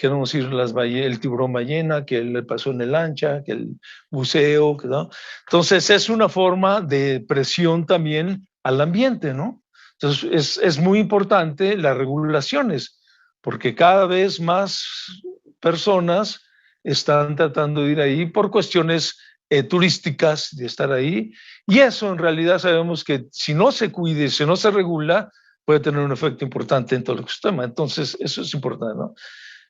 queremos ir el tiburón ballena, que le pasó en el lancha, que el buceo, ¿no? Entonces es una forma de presión también al ambiente, ¿no? Entonces es muy importante las regulaciones, porque cada vez más personas están tratando de ir ahí por cuestiones turísticas, de estar ahí, y eso en realidad sabemos que si no se cuide, si no se regula, puede tener un efecto importante en todo el ecosistema. Entonces, eso es importante, ¿no?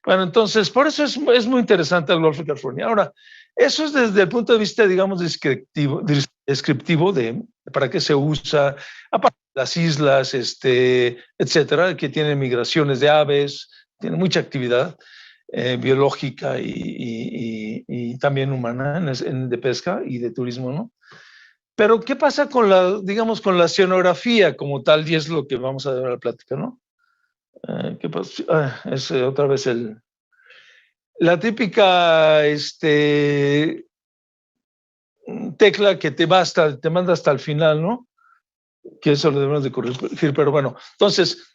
Bueno, entonces, por eso es muy interesante el Golfo de California. Ahora, eso es desde el punto de vista, digamos, descriptivo de para qué se usa, aparte de las islas, etcétera, que tienen migraciones de aves, tienen mucha actividad biológica y también humana de pesca y de turismo, ¿no? Pero, ¿qué pasa con digamos, con la oceanografía como tal? Y es lo que vamos a ver a la plática, ¿no? ¿Qué pasa? Es otra vez la típica tecla que te manda hasta el final, ¿no? Que eso lo debemos de corregir, pero bueno. Entonces,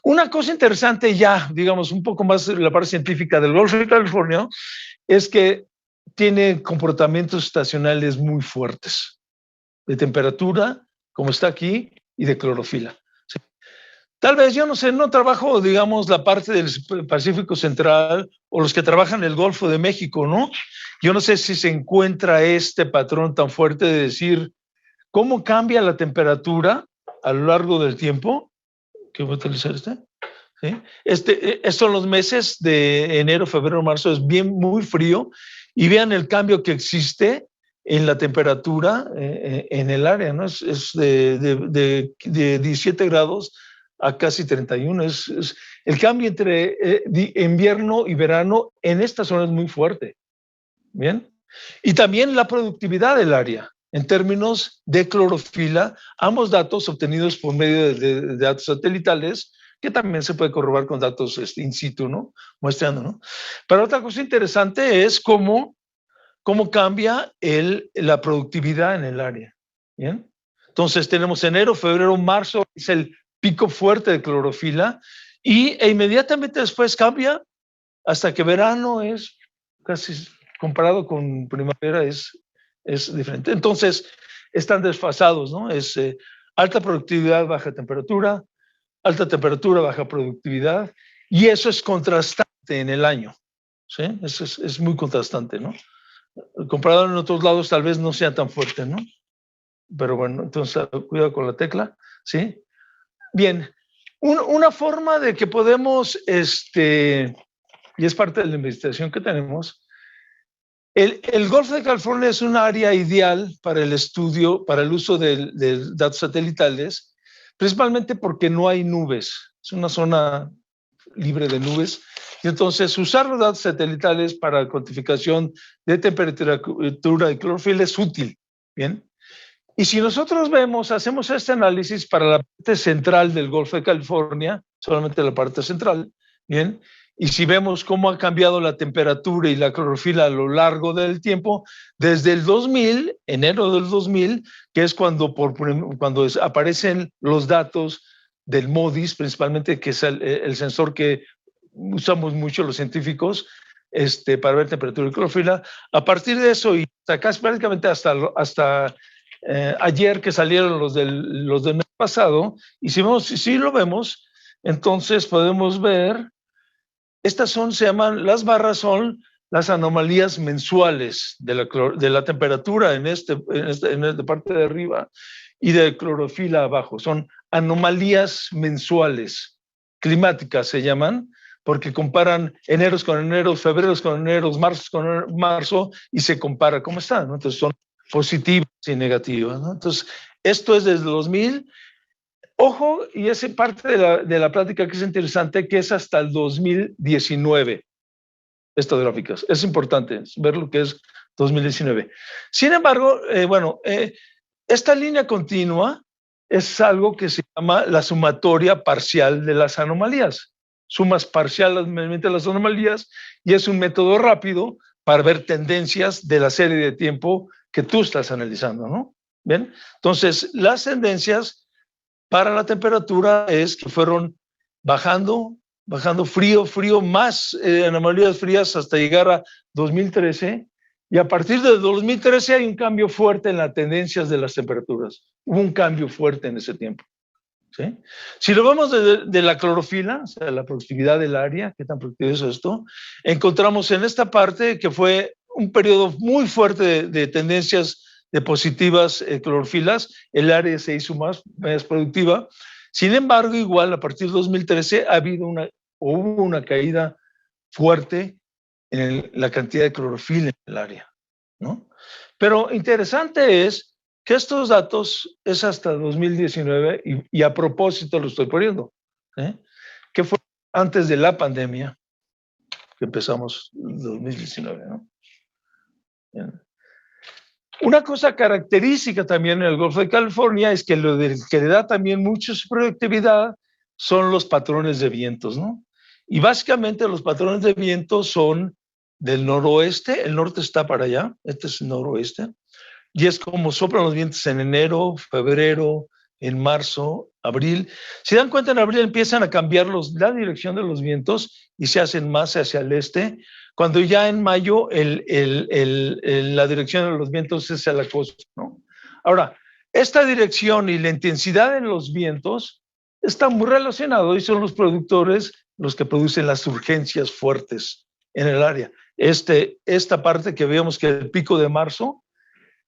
una cosa interesante ya, digamos, un poco más la parte científica del Golfo de California, es que tiene comportamientos estacionales muy fuertes, de temperatura, como está aquí, y de clorofila. ¿Sí? Tal vez, yo no sé, no trabajo, digamos, la parte del Pacífico Central o los que trabajan el Golfo de México, ¿no? Yo no sé si se encuentra este patrón tan fuerte de decir cómo cambia la temperatura a lo largo del tiempo. ¿Qué voy a utilizar este? ¿Sí? Estos son los meses de enero, febrero, marzo, es muy frío, y vean el cambio que existe en la temperatura en el área, ¿no? Es de 17 grados a casi 31. El cambio entre invierno y verano en esta zona es muy fuerte. Bien. Y también la productividad del área, en términos de clorofila, ambos datos obtenidos por medio de datos satelitales, que también se puede corroborar con datos in situ, ¿no? Muestrando, ¿no? Pero otra cosa interesante es cómo cambia la productividad en el área. ¿Bien? Entonces tenemos enero, febrero, marzo, es el pico fuerte de clorofila, e inmediatamente después cambia hasta que verano es casi, comparado con primavera, es diferente. Entonces están desfasados, ¿no? Es alta productividad, baja temperatura, alta temperatura, baja productividad, y eso es contrastante en el año, ¿sí? Eso es muy contrastante, ¿no? Comparado en otros lados tal vez no sea tan fuerte, ¿no? Pero bueno, entonces cuidado con la tecla, ¿sí? Bien, una forma de que podemos, y es parte de la investigación que tenemos, el Golfo de California es un área ideal para el estudio, para el uso de datos satelitales, principalmente porque no hay nubes, es una zona libre de nubes, y entonces usar los datos satelitales para cuantificación de temperatura y clorofila es útil, ¿bien? Y si nosotros hacemos este análisis para la parte central del Golfo de California, solamente la parte central, ¿bien? Y si vemos cómo ha cambiado la temperatura y la clorofila a lo largo del tiempo, desde el 2000, enero del 2000, que es cuando aparecen los datos del MODIS, principalmente, que es el sensor que usamos mucho los científicos para ver temperatura y clorofila. A partir de eso, y casi prácticamente hasta ayer que salieron los del mes pasado, y si lo vemos, entonces podemos ver, las barras son las anomalías mensuales de la temperatura en esta parte de arriba y de clorofila abajo. Son anomalías mensuales, climáticas se llaman, porque comparan eneros con eneros, febreros con eneros, marzos con marzo, y se compara cómo están, ¿no? Entonces son positivas y negativas, ¿no? Entonces, esto es desde 2000. Ojo, y esa parte de la plática que es interesante, que es hasta el 2019, estas gráficas. Es importante ver lo que es 2019. Sin embargo, esta línea continua es algo que se llama la sumatoria parcial de las anomalías. Sumas parcialmente las anomalías, y es un método rápido para ver tendencias de la serie de tiempo que tú estás analizando, ¿no? ¿Bien? Entonces, las tendencias para la temperatura es que fueron bajando bajando frío, más anomalías frías hasta llegar a 2013. Y a partir de 2013 hay un cambio fuerte en las tendencias de las temperaturas. Hubo un cambio fuerte en ese tiempo. ¿Sí? Si lo vemos de la clorofila, o sea, la productividad del área, qué tan productivo es esto, encontramos en esta parte que fue un periodo muy fuerte de tendencias de positivas clorofilas, el área se hizo más productiva. Sin embargo, igual a partir de 2013 hubo una caída fuerte en la cantidad de clorofila en el área, ¿no? Pero interesante es que estos datos es hasta 2019 y a propósito lo estoy poniendo, ¿eh? Que fue antes de la pandemia que empezamos en 2019, ¿no? Bien. Una cosa característica también en el Golfo de California es que lo que le da también mucha productividad son los patrones de vientos, ¿no? Y básicamente los patrones de vientos son del noroeste, el norte está para allá, este es el noroeste, y es como soplan los vientos en enero, febrero, en marzo, abril. Si dan cuenta, en abril empiezan a cambiar la dirección de los vientos y se hacen más hacia el este, cuando ya en mayo la dirección de los vientos es hacia la costa, ¿no? Ahora, esta dirección y la intensidad de los vientos está muy relacionado y son los productores los que producen las urgencias fuertes en el área. Esta parte que vemos que el pico de marzo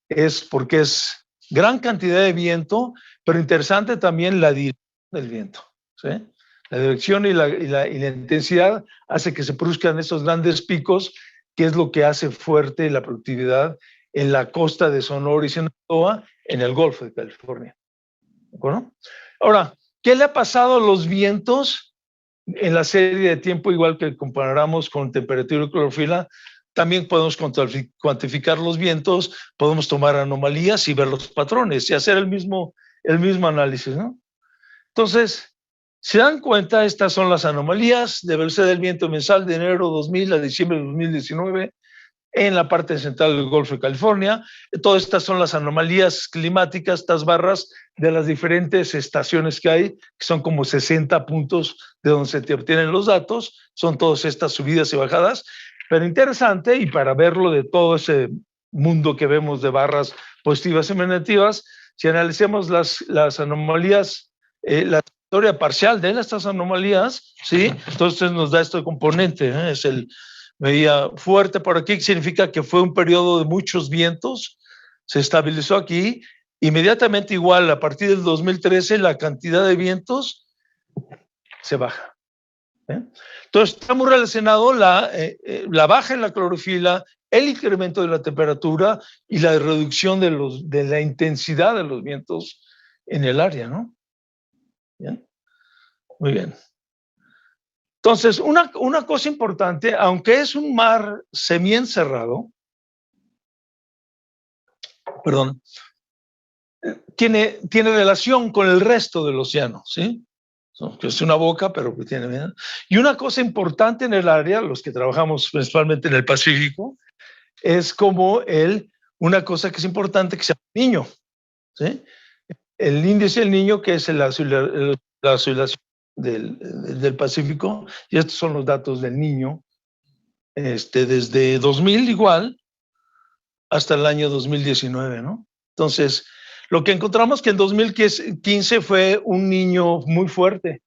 es porque es gran cantidad de viento, pero interesante también la dirección del viento, ¿sí? La dirección y la intensidad hace que se produzcan esos grandes picos, que es lo que hace fuerte la productividad en la costa de Sonora y Sinaloa, en el Golfo de California. ¿De acuerdo? Ahora, ¿qué le ha pasado a los vientos en la serie de tiempo, igual que comparamos con temperatura y clorofila? También podemos cuantificar los vientos, podemos tomar anomalías y ver los patrones y hacer el mismo análisis, ¿no? Entonces, si dan cuenta, estas son las anomalías de velocidad del viento mensal de enero 2000 a diciembre de 2019 en la parte central del Golfo de California. Todas estas son las anomalías climáticas, estas barras de las diferentes estaciones que hay, que son como 60 puntos de donde se te obtienen los datos, son todas estas subidas y bajadas. Pero interesante, y para verlo de todo ese mundo que vemos de barras positivas y negativas, si analicemos las anomalías, la historia parcial de estas anomalías, ¿sí? Entonces nos da este componente, ¿eh? Es el medida fuerte por aquí, que significa que fue un periodo de muchos vientos, se estabilizó aquí, inmediatamente igual, a partir del 2013, la cantidad de vientos se baja. Entonces, está muy relacionado la baja en la clorofila, el incremento de la temperatura y la reducción de la intensidad de los vientos en el área, ¿no? Bien, muy bien. Entonces, una cosa importante, aunque es un mar semi-encerrado, perdón, tiene relación con el resto del océano, ¿sí? Que es una boca, pero que tiene... ¿verdad? Y una cosa importante en el área, los que trabajamos principalmente en el Pacífico, es como una cosa que es importante que se llama niño, ¿sí? El índice del niño, que es la oscilación del Pacífico, y estos son los datos del niño, desde 2000 igual hasta el año 2019, ¿no? Entonces, lo que encontramos que en 2015 fue un niño muy fuerte,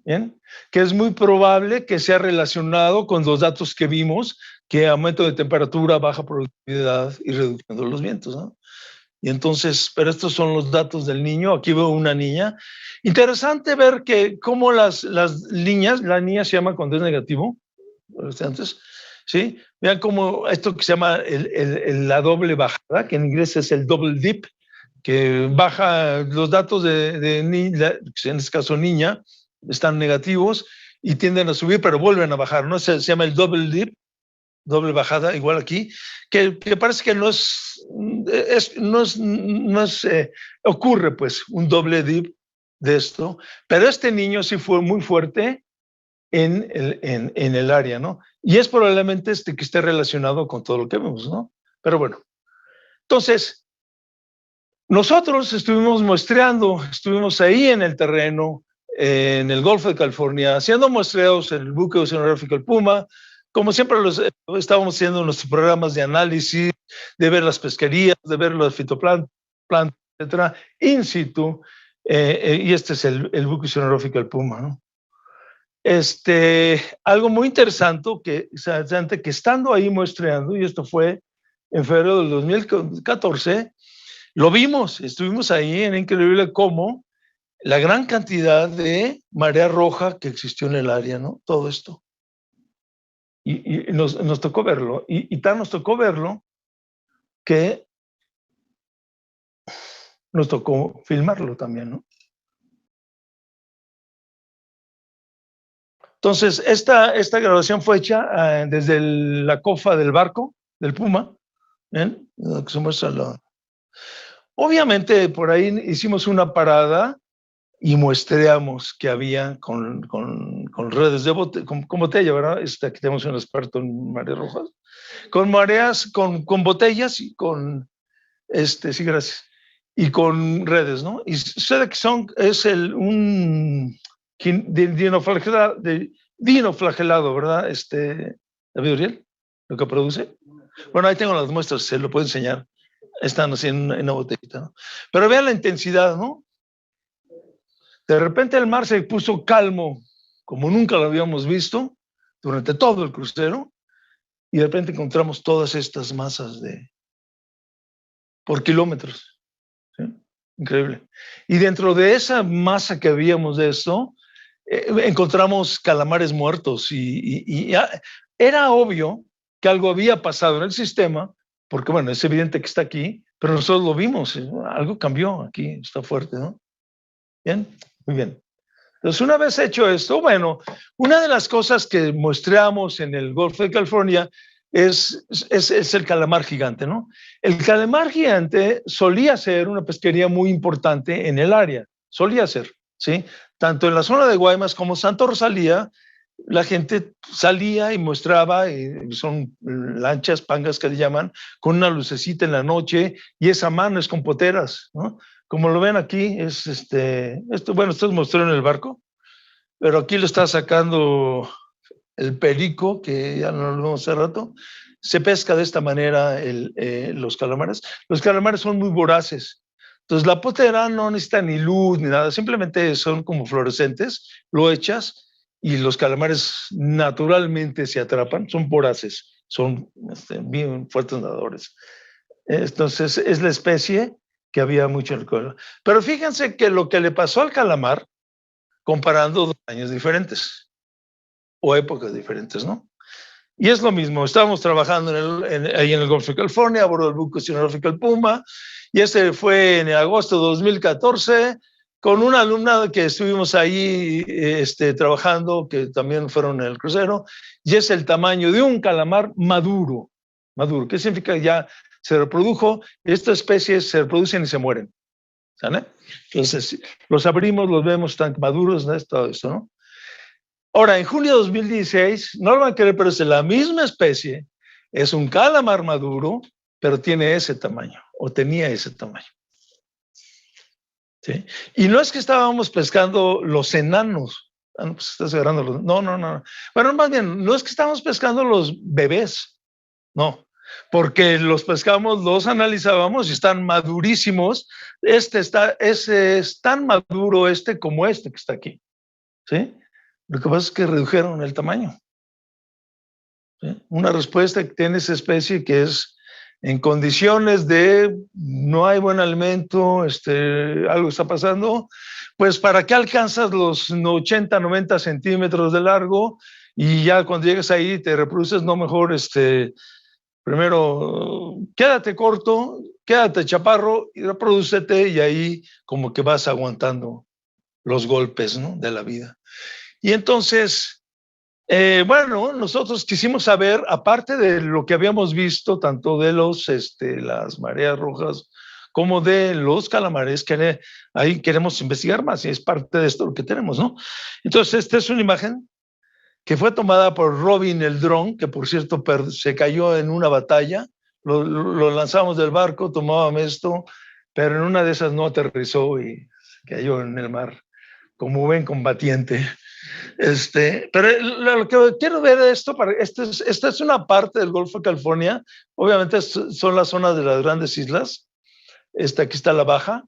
¿bien? Que es muy probable que sea relacionado con los datos que vimos, que aumento de temperatura, baja productividad y reducción de los vientos, ¿no? Y entonces, pero estos son los datos del niño. Aquí veo una niña. Interesante ver que cómo las líneas, la niña se llama cuando es negativo, antes, ¿sí? Vean cómo esto que se llama la doble bajada, que en inglés es el double dip, que baja los datos en este caso niña, están negativos y tienden a subir, pero vuelven a bajar, ¿no? Se llama el double dip, doble bajada, igual aquí, que parece que ocurre pues un doble dip de esto, pero este niño sí fue muy fuerte en el área, ¿no? Y es probablemente que esté relacionado con todo lo que vemos, ¿no? Pero bueno, entonces, nosotros estuvimos muestreando, estuvimos ahí en el terreno, en el Golfo de California, haciendo muestreos en el buque oceanográfico El Puma. Como siempre estábamos haciendo nuestros programas de análisis, de ver las pesquerías, de ver los fitoplancton, etcétera, in situ, y este es el buque oceanográfico El Puma, ¿no? Algo muy interesante que estando ahí muestreando, y esto fue en febrero del 2014, lo vimos, estuvimos ahí, en increíble cómo la gran cantidad de marea roja que existió en el área, ¿no? Todo esto. Y nos tocó verlo, y tan nos tocó verlo que nos tocó filmarlo también, ¿no? Entonces, esta grabación fue hecha desde la cofa del barco, del Puma, ¿ven? Que se muestra Obviamente, por ahí hicimos una parada y muestreamos que había con redes de con botella, ¿verdad? Aquí tenemos un experto en mareas rojas. Con mareas, con botellas y con, sí, gracias. Y con redes, ¿no? Y sucede que es un dinoflagelado, ¿verdad? David Uriel, lo que produce. Bueno, ahí tengo las muestras, se lo puedo enseñar. Están así en una botellita, ¿no? Pero vean la intensidad, ¿no? De repente el mar se puso calmo, como nunca lo habíamos visto, durante todo el crucero, y de repente encontramos todas estas masas por kilómetros. ¿Sí? Increíble. Y dentro de esa masa que habíamos de esto, encontramos calamares muertos y era obvio que algo había pasado en el sistema, porque bueno, es evidente que está aquí, pero nosotros lo vimos, algo cambió aquí, está fuerte, ¿no? Bien, muy bien. Entonces, una vez hecho esto, bueno, una de las cosas que mostramos en el Golfo de California es el calamar gigante, ¿no? El calamar gigante solía ser una pesquería muy importante en el área, solía ser, ¿sí? Tanto en la zona de Guaymas como Santa Rosalía, la gente salía y mostraba, son lanchas, pangas que le llaman, con una lucecita en la noche, y esa mano es con poteras, ¿no? Como lo ven aquí, bueno, esto es mostró en el barco, pero aquí lo está sacando el perico, que ya no lo vimos hace rato. Se pesca de esta manera los calamares. Los calamares son muy voraces. Entonces la potera no necesita ni luz ni nada, simplemente son como fluorescentes, lo echas y los calamares naturalmente se atrapan, son voraces, son bien fuertes nadadores. Entonces es la especie que había mucho en el cola. Pero fíjense que lo que le pasó al calamar, comparando 2 años diferentes o épocas diferentes, ¿no? Y es lo mismo, estábamos trabajando ahí en el Golfo de California, a bordo del buque oceanográfico El Puma, y fue en agosto de 2014, con una alumna que estuvimos ahí trabajando, que también fueron en el crucero, y es el tamaño de un calamar maduro. Maduro, ¿qué significa? Ya se reprodujo, estas especies se reproducen y se mueren. ¿Sale? Entonces, los abrimos, los vemos, están maduros, ¿no? Todo esto, ¿no? Ahora, en junio de 2016, no lo van a creer, pero es de la misma especie, es un calamar maduro, pero tiene ese tamaño, o tenía ese tamaño. ¿Sí? Y no es que estábamos pescando los enanos, no, pues estás agarrando los, no. Bueno, más bien, no es que estábamos pescando los bebés, no, porque los pescamos, los analizábamos y están madurísimos. Ese es tan maduro como que está aquí, ¿sí? Lo que pasa es que redujeron el tamaño. ¿Sí? Una respuesta que tiene esa especie que es en condiciones de no hay buen alimento, algo está pasando, pues ¿para qué alcanzas los 80, 90 centímetros de largo? Y ya cuando llegas ahí te reproduces, no, mejor primero quédate corto, quédate chaparro y reprodúcete, y ahí como que vas aguantando los golpes, ¿no? De la vida. Y entonces, bueno, nosotros quisimos saber, aparte de lo que habíamos visto, tanto de las mareas rojas como de los calamares, que ahí queremos investigar más, y es parte de esto lo que tenemos, ¿no? Entonces, esta es una imagen que fue tomada por Robin el dron, que por cierto se cayó en una batalla, lo lanzamos del barco, tomábamos esto, pero en una de esas no aterrizó y se cayó en el mar. como buen combatiente. Pero lo que quiero ver de esto, esta es una parte del Golfo de California, obviamente son las zonas de las grandes islas, aquí está la baja,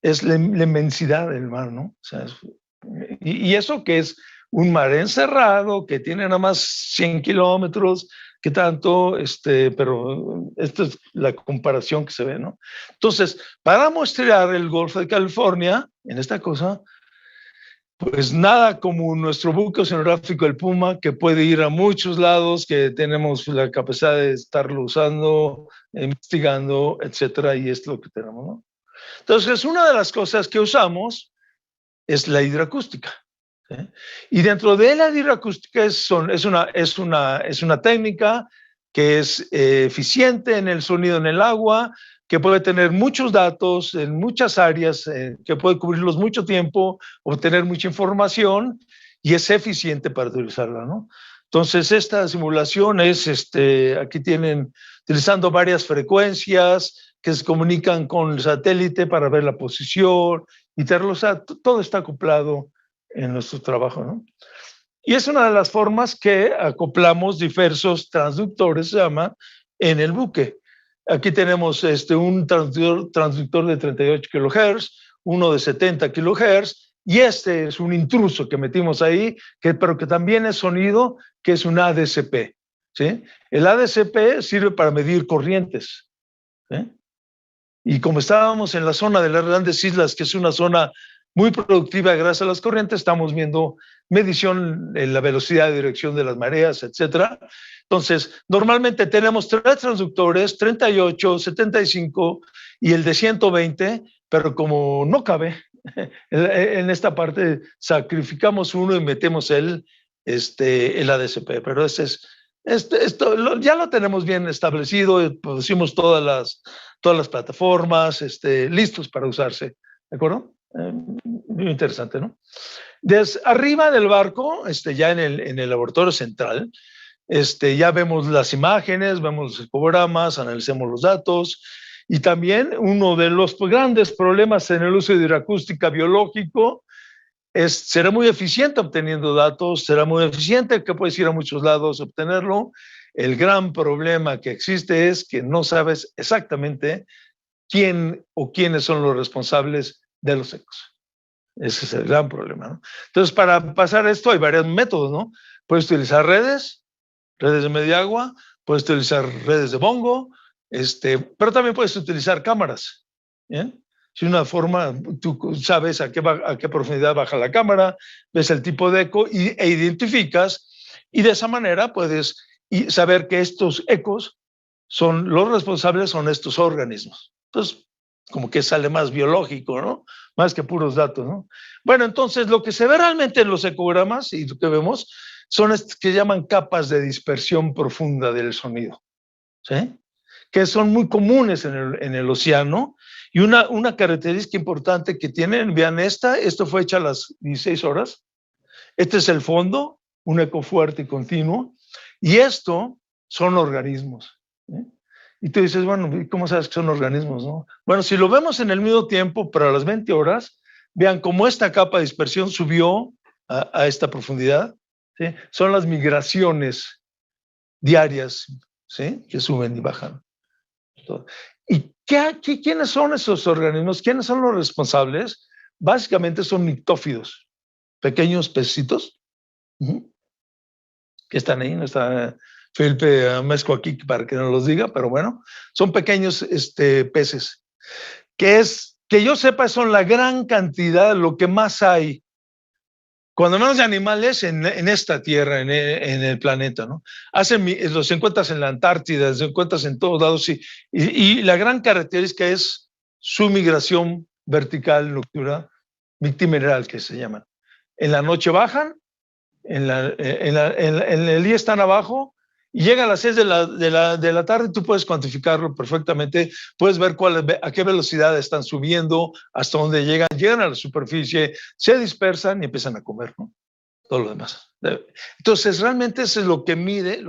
es la inmensidad del mar, ¿no? O sea, y eso que es un mar encerrado, que tiene nada más 100 kilómetros, que tanto, pero esta es la comparación que se ve, ¿no? Entonces, para muestrear el Golfo de California, en esta cosa, pues nada como nuestro buque oceanográfico, el Puma, que puede ir a muchos lados, que tenemos la capacidad de estarlo usando, investigando, etcétera, y es lo que tenemos, ¿no? Entonces, una de las cosas que usamos es la hidroacústica, ¿sí? Y dentro de la hidroacústica es una técnica que es eficiente en el sonido en el agua, que puede tener muchos datos en muchas áreas, que puede cubrirlos mucho tiempo, obtener mucha información y es eficiente para utilizarla, ¿no? Entonces, esta simulación es, aquí tienen, utilizando varias frecuencias que se comunican con el satélite para ver la posición y o sea, todo está acoplado en nuestro trabajo, ¿no? Y es una de las formas que acoplamos diversos transductores, se llama, en el buque. Aquí tenemos un transductor de 38 kHz, uno de 70 kHz, y este es un intruso que metimos ahí, pero que también es sonido, que es un ADCP, ¿sí? El ADCP sirve para medir corrientes, ¿sí? Y como estábamos en la zona de las grandes islas, que es una zona muy productiva gracias a las corrientes, estamos viendo medición en la velocidad de dirección de las mareas, etcétera. Entonces, normalmente tenemos 3 transductores, 38, 75 y el de 120, pero como no cabe, en esta parte sacrificamos uno y metemos el ADCP, pero esto ya lo tenemos bien establecido, pusimos todas las plataformas listos para usarse, ¿de acuerdo? Muy interesante, ¿no? Desde arriba del barco, ya en el laboratorio central, ya vemos las imágenes, vemos los ecogramas, analizamos los datos, y también uno de los grandes problemas en el uso de hidroacústica biológico será muy eficiente obteniendo datos, será muy eficiente que puedes ir a muchos lados a obtenerlo. El gran problema que existe es que no sabes exactamente quién o quiénes son los responsables de los ecos. Ese es el gran problema, ¿no? Entonces, para pasar esto hay varios métodos, ¿no? Puedes utilizar redes de media agua, puedes utilizar redes de bongo, pero también puedes utilizar cámaras, ¿bien? Si una forma, tú sabes a qué profundidad baja la cámara, ves el tipo de eco e identificas, y de esa manera puedes saber que estos ecos los responsables son estos organismos. Entonces, como que sale más biológico, ¿no? Más que puros datos, ¿no? Bueno, entonces lo que se ve realmente en los ecogramas y lo que vemos son estas que llaman capas de dispersión profunda del sonido, ¿sí? Que son muy comunes en el océano. Y una característica importante que tienen, vean esto fue hecha a las 16 horas. Este es el fondo, un eco fuerte y continuo. Y esto son organismos, ¿sí? Y tú dices, bueno, ¿cómo sabes que son organismos, no? Bueno, si lo vemos en el mismo tiempo, pero a las 20 horas, vean cómo esta capa de dispersión subió a esta profundidad, ¿sí? Son las migraciones diarias, ¿sí? Que suben y bajan. ¿Y quiénes son esos organismos? ¿Quiénes son los responsables? Básicamente son nictófidos, pequeños pecitos, que están ahí, no está Felipe Mezco aquí para que nos los diga, pero bueno, son pequeños peces, que yo sepa son la gran cantidad, lo que más hay, cuando menos de animales en esta tierra, en el planeta, ¿no? Los encuentras en la Antártida, los encuentras en todos lados, y la gran característica es su migración vertical nocturna, victimineral que se llaman. En la noche bajan, en el día están abajo, y llegan a las 6 de la tarde, tú puedes cuantificarlo perfectamente, puedes ver a qué velocidad están subiendo, hasta dónde llegan a la superficie, se dispersan y empiezan a comer, ¿no? Todo lo demás. Entonces, realmente eso es lo que mide,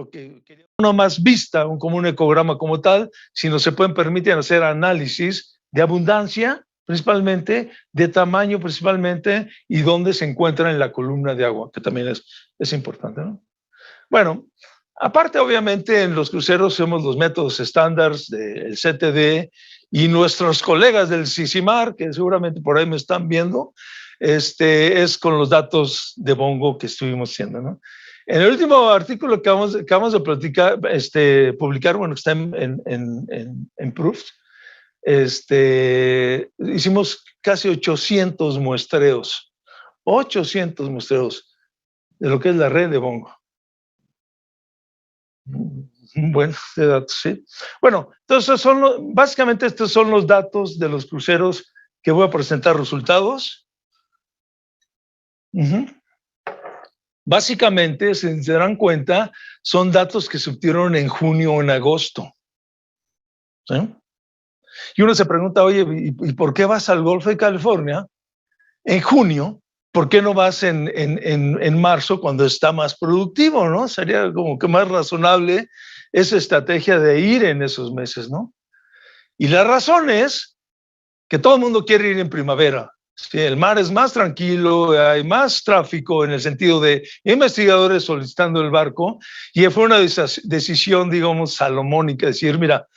no más vista como un ecograma como tal, sino se pueden permitir hacer análisis de abundancia, principalmente, de tamaño principalmente, y dónde se encuentran en la columna de agua, que también es importante, ¿no? Bueno, aparte, obviamente, en los cruceros hacemos los métodos estándares del CTD y nuestros colegas del CICIMAR, que seguramente por ahí me están viendo, es con los datos de Bongo que estuvimos haciendo, ¿no? En el último artículo que acabamos de publicar, bueno, está en Proofs, hicimos casi 800 muestreos de lo que es la red de Bongo. Bueno, de datos, sí. Bueno, entonces básicamente estos son los datos de los cruceros que voy a presentar resultados. Básicamente, si se dan cuenta, son datos que se obtuvieron en junio o en agosto. ¿Sí? Y uno se pregunta, oye, ¿y por qué vas al Golfo de California en junio? ¿Por qué no vas en marzo cuando está más productivo, no? Sería como que más razonable esa estrategia de ir en esos meses, ¿no? Y la razón es que todo el mundo quiere ir en primavera. Sí, el mar es más tranquilo, hay más tráfico en el sentido de investigadores solicitando el barco, y fue una decisión, digamos, salomónica, decir, mira,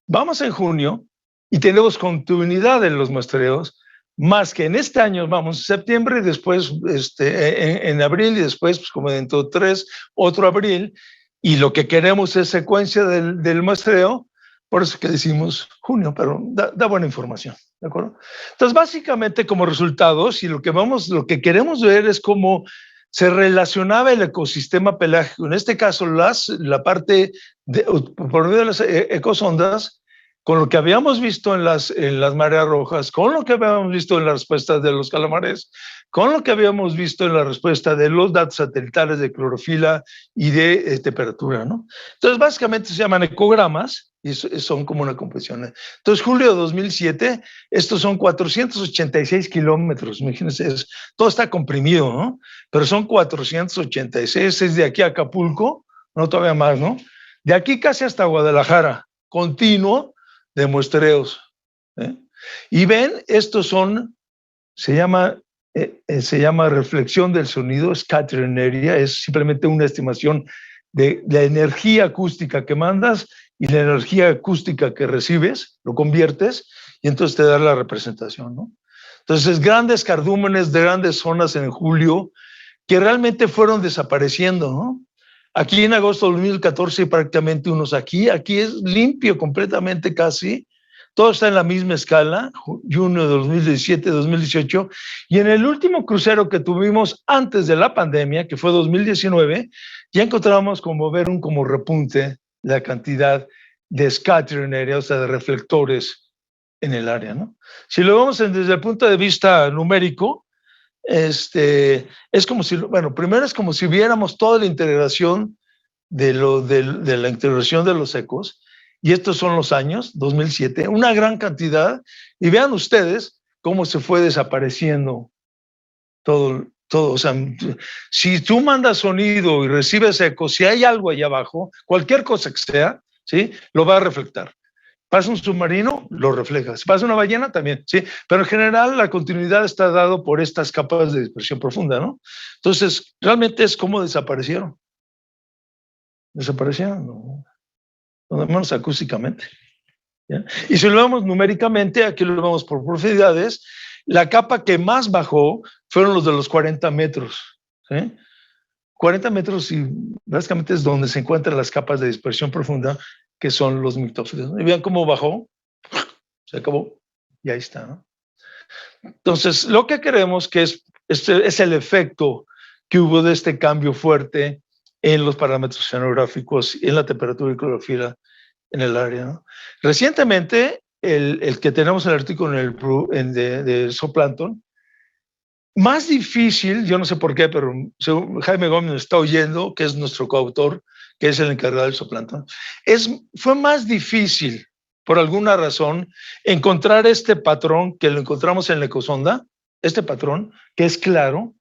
vamos en junio y tenemos continuidad en los muestreos, más que en este año vamos en septiembre y después en abril y después, pues, como dentro de 3, otro abril, y lo que queremos es secuencia del muestreo, por eso que decimos junio, pero da buena información, ¿de acuerdo? Entonces, básicamente como resultados, y lo que queremos ver es cómo se relacionaba el ecosistema pelágico, en este caso la parte por medio de las ecosondas, con lo que habíamos visto en las mareas rojas, con lo que habíamos visto en las respuestas de los calamares, con lo que habíamos visto en la respuesta de los datos satelitales de clorofila y de temperatura, ¿no? Entonces, básicamente se llaman ecogramas y son como una compresión. Entonces, julio de 2007, estos son 486 kilómetros, imagínense, todo está comprimido, ¿no? Pero son 486, es de aquí a Acapulco, no todavía más, ¿no? De aquí casi hasta Guadalajara, continuo, de muestreos. Y ven, estos se llama reflexión del sonido, scattering area, es simplemente una estimación de la energía acústica que mandas y la energía acústica que recibes, lo conviertes y entonces te da la representación, ¿no? Entonces, grandes cardúmenes de grandes zonas en julio que realmente fueron desapareciendo, ¿no? Aquí en agosto de 2014 prácticamente unos aquí es limpio completamente casi, todo está en la misma escala, junio de 2017, 2018, y en el último crucero que tuvimos antes de la pandemia, que fue 2019, ya encontramos como repunte de la cantidad de scattering area, o sea, de reflectores en el área, ¿no? Si lo vemos desde el punto de vista numérico, es como si, bueno, primero es como si viéramos toda la integración de la integración de los ecos, y estos son los años, 2007, una gran cantidad, y vean ustedes cómo se fue desapareciendo todo, o sea, si tú mandas sonido y recibes eco, si hay algo allá abajo, cualquier cosa que sea, ¿sí? Lo va a reflectar. Pasa un submarino, lo refleja. Si pasa una ballena, también, ¿sí? Pero en general la continuidad está dado por estas capas de dispersión profunda, ¿no? Entonces, realmente es como desaparecieron. Desaparecieron, ¿no? Lo menos acústicamente. ¿Ya? Y si lo vemos numéricamente, aquí lo vemos por profundidades, la capa que más bajó fueron los de los 40 metros, ¿sí? 40 metros y básicamente es donde se encuentran las capas de dispersión profunda, que son los mictófilos, ¿no? Y vean cómo bajó, se acabó, y ahí está, ¿no? Entonces, lo que queremos que es el efecto que hubo de este cambio fuerte en los parámetros oceanográficos, en la temperatura y clorofila en el área, ¿no? Recientemente, el que tenemos el artículo de zooplancton, más difícil, yo no sé por qué, pero Jaime Gómez está oyendo, que es nuestro coautor, que es el encargado del zooplancton, fue más difícil, por alguna razón, encontrar este patrón que lo encontramos en la ecosonda, este patrón, que es claro,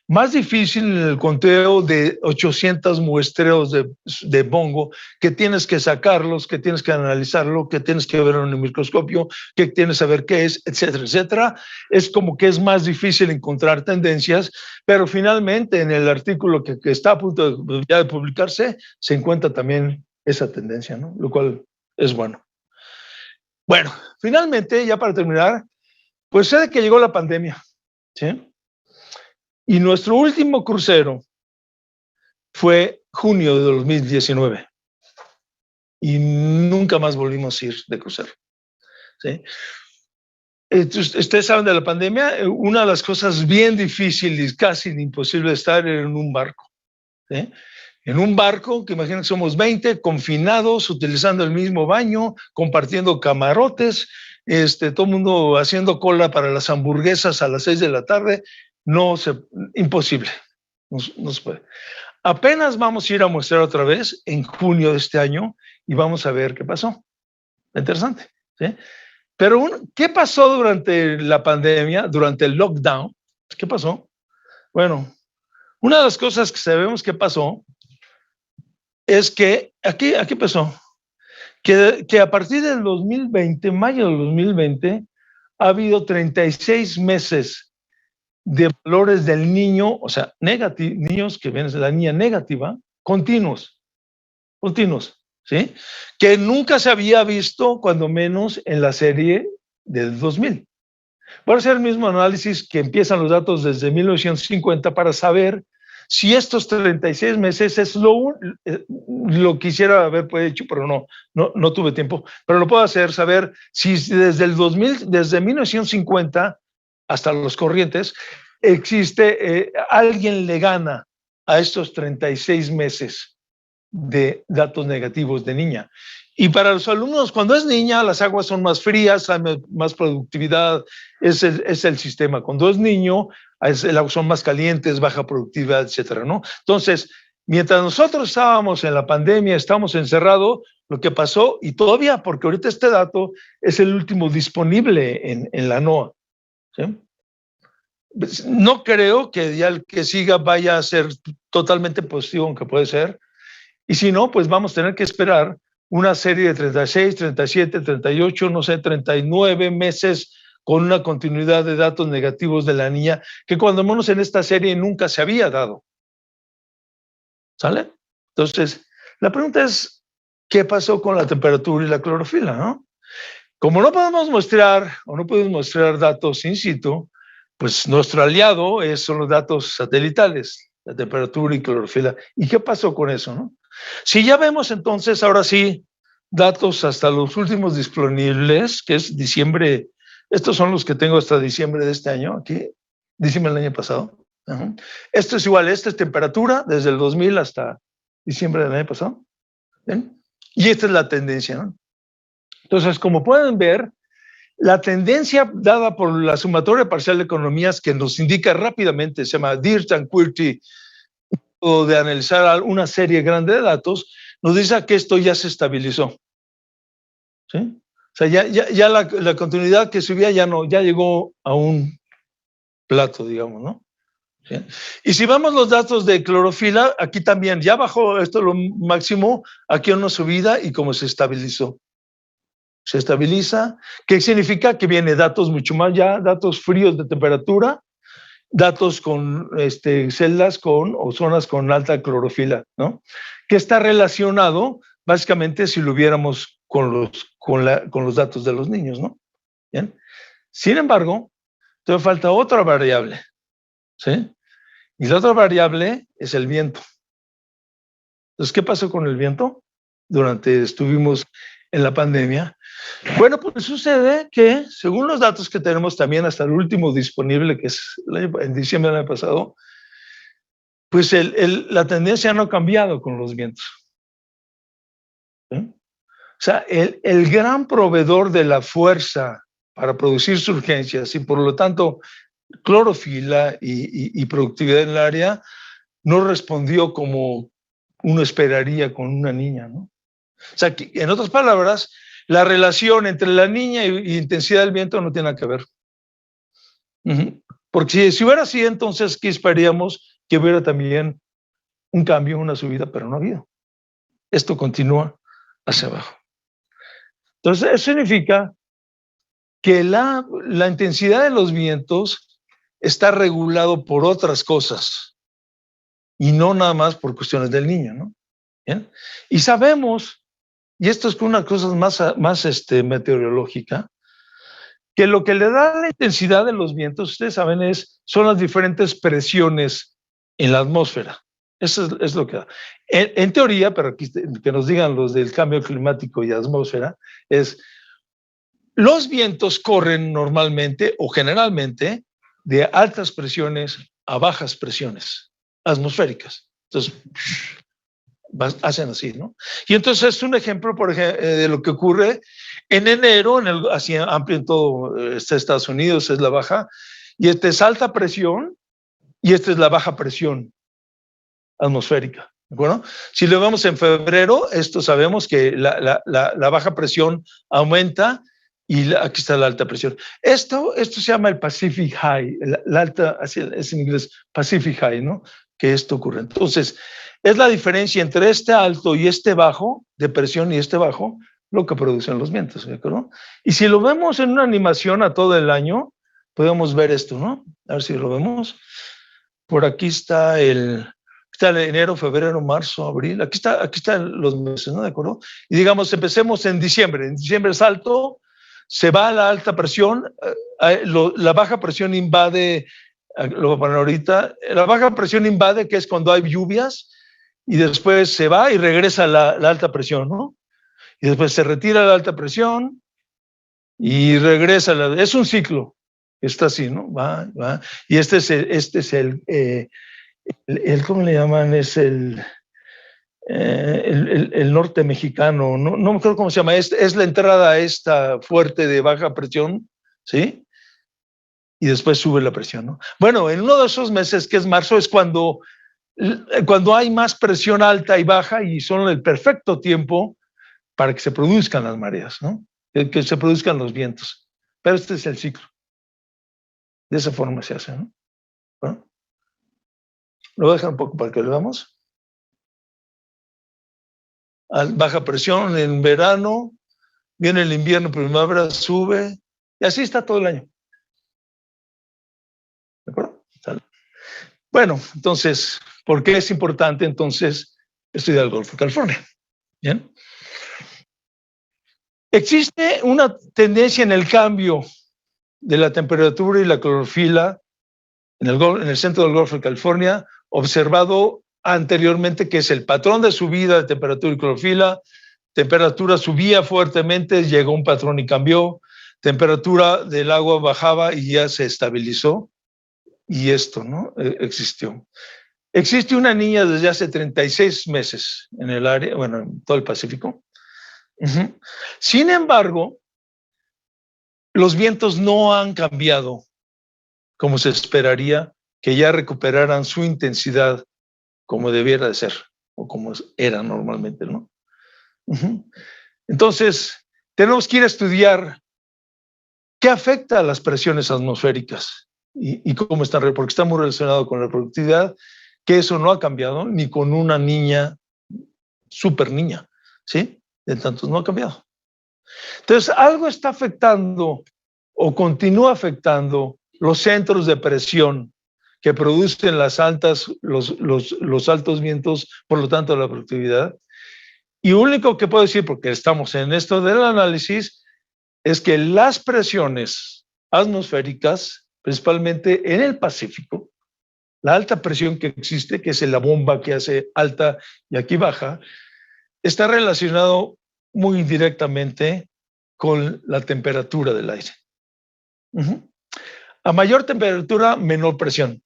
Más difícil en el conteo de 800 muestreos de bongo, que tienes que sacarlos, que tienes que analizarlo, que tienes que ver en un microscopio, que tienes que saber qué es, etcétera, etcétera. Es como que es más difícil encontrar tendencias, pero finalmente en el artículo que está a punto ya de publicarse, se encuentra también esa tendencia, ¿no? Lo cual es bueno. Bueno, finalmente, ya para terminar, pues sé que llegó la pandemia, ¿sí? Y nuestro último crucero fue junio de 2019 y nunca más volvimos a ir de crucero, ¿sí? Ustedes saben de la pandemia, una de las cosas bien difíciles, casi imposible, estar en un barco, ¿sí? En un barco, que imaginen que somos 20, confinados, utilizando el mismo baño, compartiendo camarotes, todo el mundo haciendo cola para las hamburguesas a las 6 de la tarde, imposible, no se puede. Apenas vamos a ir a mostrar otra vez en junio de este año y vamos a ver qué pasó. Interesante, ¿sí? Pero, ¿qué pasó durante la pandemia, durante el lockdown? ¿Qué pasó? Bueno, una de las cosas que sabemos que pasó es que, aquí pasó, que a partir del 2020, mayo del 2020, ha habido 36 meses de valores del niño, o sea, niños que ven la niña negativa, continuos, ¿sí? Que nunca se había visto, cuando menos, en la serie del 2000. Voy a hacer el mismo análisis que empiezan los datos desde 1950 para saber si estos 36 meses es lo quisiera haber hecho, pero no tuve tiempo, pero lo puedo hacer, saber si desde el 2000, desde 1950 hasta los corrientes, alguien le gana a estos 36 meses de datos negativos de niña. Y para los alumnos, cuando es niña, las aguas son más frías, hay más productividad, es el sistema. Cuando es niño, el agua son más calientes, baja productividad, etcétera, ¿no? Entonces, mientras nosotros estábamos en la pandemia, estamos encerrados, lo que pasó, y todavía, porque ahorita este dato es el último disponible en la NOAA, ¿sí? No creo que ya el que siga vaya a ser totalmente positivo, aunque puede ser. Y si no, pues vamos a tener que esperar una serie de 36, 37, 38, no sé, 39 meses con una continuidad de datos negativos de la niña, que cuando menos en esta serie nunca se había dado. ¿Sale? Entonces, la pregunta es, ¿qué pasó con la temperatura y la clorofila, no? Como no podemos mostrar o no podemos mostrar datos in situ, pues nuestro aliado son los datos satelitales, la temperatura y clorofila. ¿Y qué pasó con eso, no? Si ya vemos entonces, ahora sí, datos hasta los últimos disponibles, que es diciembre, estos son los que tengo hasta diciembre de este año, aquí, diciembre del año pasado. Esto es igual, esta es temperatura desde el 2000 hasta diciembre del año pasado. ¿Ven? Y esta es la tendencia, ¿no? Entonces, como pueden ver, la tendencia dada por la sumatoria parcial de economías, que nos indica rápidamente, se llama Dirt and Qwerty, o de analizar una serie grande de datos, nos dice que esto ya se estabilizó. ¿Sí? O sea, ya la continuidad que subía ya llegó a un plato, digamos, ¿no? ¿Sí? Y si vemos los datos de clorofila, aquí también ya bajó esto lo máximo, aquí una subida y como se estabilizó. Se estabiliza, ¿qué significa? Que viene datos mucho más ya, datos fríos de temperatura, datos con celdas o zonas con alta clorofila, ¿no? Que está relacionado, básicamente, si lo viéramos con los datos de los niños, ¿no? ¿Bien? Sin embargo, todavía falta otra variable, ¿sí? Y la otra variable es el viento. Entonces, ¿qué pasó con el viento? Estuvimos en la pandemia. Bueno, pues sucede que, según los datos que tenemos también hasta el último disponible, que es en diciembre del año pasado, pues la tendencia no ha cambiado con los vientos. ¿Sí? O sea, el gran proveedor de la fuerza para producir surgencias y por lo tanto clorofila y productividad en el área no respondió como uno esperaría con una niña, ¿no? O sea, que, en otras palabras, la relación entre la niña y intensidad del viento no tiene nada que ver. Porque si hubiera así, entonces, ¿qué esperaríamos? Que hubiera también un cambio, una subida, pero no ha habido. Esto continúa hacia abajo. Entonces, eso significa que la intensidad de los vientos está regulado por otras cosas y no nada más por cuestiones del niño, ¿no? ¿Bien? Y sabemos, y esto es una cosa más meteorológica, que lo que le da la intensidad de los vientos, ustedes saben, son las diferentes presiones en la atmósfera. Eso es lo que da. En teoría, pero aquí que nos digan los del cambio climático y atmósfera, es los vientos corren normalmente o generalmente de altas presiones a bajas presiones atmosféricas. Entonces, hacen así, ¿no? Y entonces es un ejemplo, por ejemplo, de lo que ocurre en enero, así amplio en todo Estados Unidos, es la baja, y esta es alta presión, y esta es la baja presión atmosférica. ¿De acuerdo? Si lo vemos en febrero, esto sabemos que la baja presión aumenta y aquí está la alta presión. Esto se llama el Pacific High, la alta, así es en inglés, Pacific High, ¿no? Que esto ocurre. Entonces, es la diferencia entre este alto y este bajo de presión y este bajo, lo que producen los vientos, ¿de acuerdo? Y si lo vemos en una animación a todo el año, podemos ver esto, ¿no? A ver si lo vemos. Por aquí está enero, febrero, marzo, abril. Aquí están los meses, ¿no? ¿De acuerdo? Y digamos, empecemos en diciembre. En diciembre es alto, se va a la alta presión, la baja presión invade, lo voy a poner ahorita, la baja presión invade, que es cuando hay lluvias, y después se va y regresa a la alta presión, ¿no? Y después se retira la alta presión y regresa. Es un ciclo. Está así, ¿no? Va. Y este es el ¿cómo le llaman? Es el norte mexicano, no me acuerdo cómo se llama, es la entrada a esta fuerte de baja presión, ¿sí? Y después sube la presión, ¿no? Bueno, en uno de esos meses, que es marzo, es cuando hay más presión alta y baja y son el perfecto tiempo para que se produzcan las mareas, ¿no? Que se produzcan los vientos. Pero este es el ciclo. De esa forma se hace, ¿no? ¿No? Lo voy a dejar un poco para que lo veamos. Baja presión en verano, viene el invierno, primavera, sube, y así está todo el año. ¿De acuerdo? Bueno, entonces, ¿por qué es importante entonces estudiar el Golfo de California? Bien. Existe una tendencia en el cambio de la temperatura y la clorofila en el centro del Golfo de California, observado anteriormente, que es el patrón de subida de temperatura y clorofila. Temperatura subía fuertemente, llegó un patrón y cambió. Temperatura del agua bajaba y ya se estabilizó. Y esto, ¿no? Existió. Existe una niña desde hace 36 meses en el área, bueno, en todo el Pacífico. Sin embargo, los vientos no han cambiado como se esperaría, que ya recuperaran su intensidad como debiera de ser, o como era normalmente, ¿no? Entonces, tenemos que ir a estudiar qué afecta a las presiones atmosféricas y cómo están, porque está muy relacionado con la productividad, que eso no ha cambiado ni con una niña, súper niña, ¿sí? De tantos no ha cambiado. Entonces, algo está afectando o continúa afectando los centros de presión que producen los altos vientos, por lo tanto la productividad. Y único que puedo decir, porque estamos en esto del análisis, es que las presiones atmosféricas, principalmente en el Pacífico, la alta presión que existe, que es la bomba que hace alta y aquí baja, está relacionado muy directamente con la temperatura del aire. A mayor temperatura, menor presión.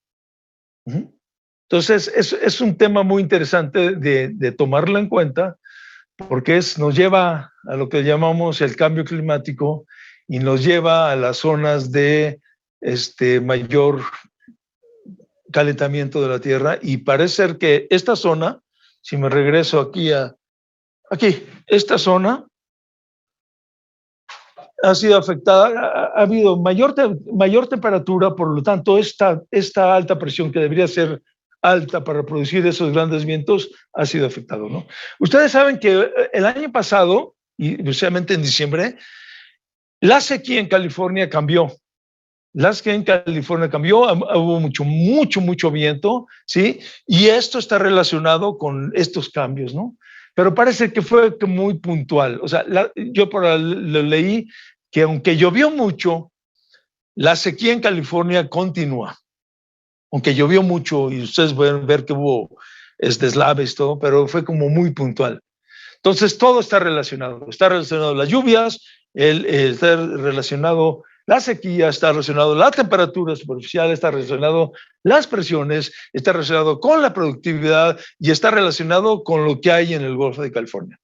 Entonces, es un tema muy interesante de tomarlo en cuenta, porque nos lleva a lo que llamamos el cambio climático y nos lleva a las zonas de mayor calentamiento de la Tierra, y parece ser que esta zona, si me regreso aquí, esta zona ha sido afectada, ha habido mayor temperatura, por lo tanto, esta alta presión que debería ser alta para producir esos grandes vientos ha sido afectado, ¿no? Ustedes saben que el año pasado, y especialmente en diciembre, la sequía en California cambió. La sequía en California cambió, hubo mucho viento, ¿sí? Y esto está relacionado con estos cambios, ¿no? Pero parece que fue muy puntual. O sea, yo lo leí que aunque llovió mucho, la sequía en California continúa. Aunque llovió mucho y ustedes pueden ver que hubo deslaves, todo, pero fue como muy puntual. Entonces, todo está relacionado. Está relacionado las lluvias, está relacionado la sequía, está relacionado la temperatura superficial, está relacionado las presiones, está relacionado con la productividad y está relacionado con lo que hay en el Golfo de California.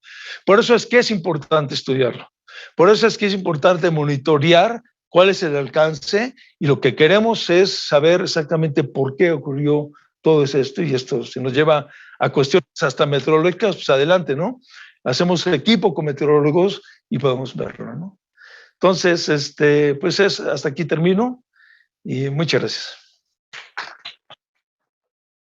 Por eso es que es importante estudiarlo. Por eso es que es importante monitorear cuál es el alcance y lo que queremos es saber exactamente por qué ocurrió todo esto y esto se nos lleva a cuestiones hasta meteorológicas, pues adelante, ¿no? Hacemos equipo con meteorólogos y podemos verlo, ¿no? Entonces, pues hasta aquí termino y muchas gracias.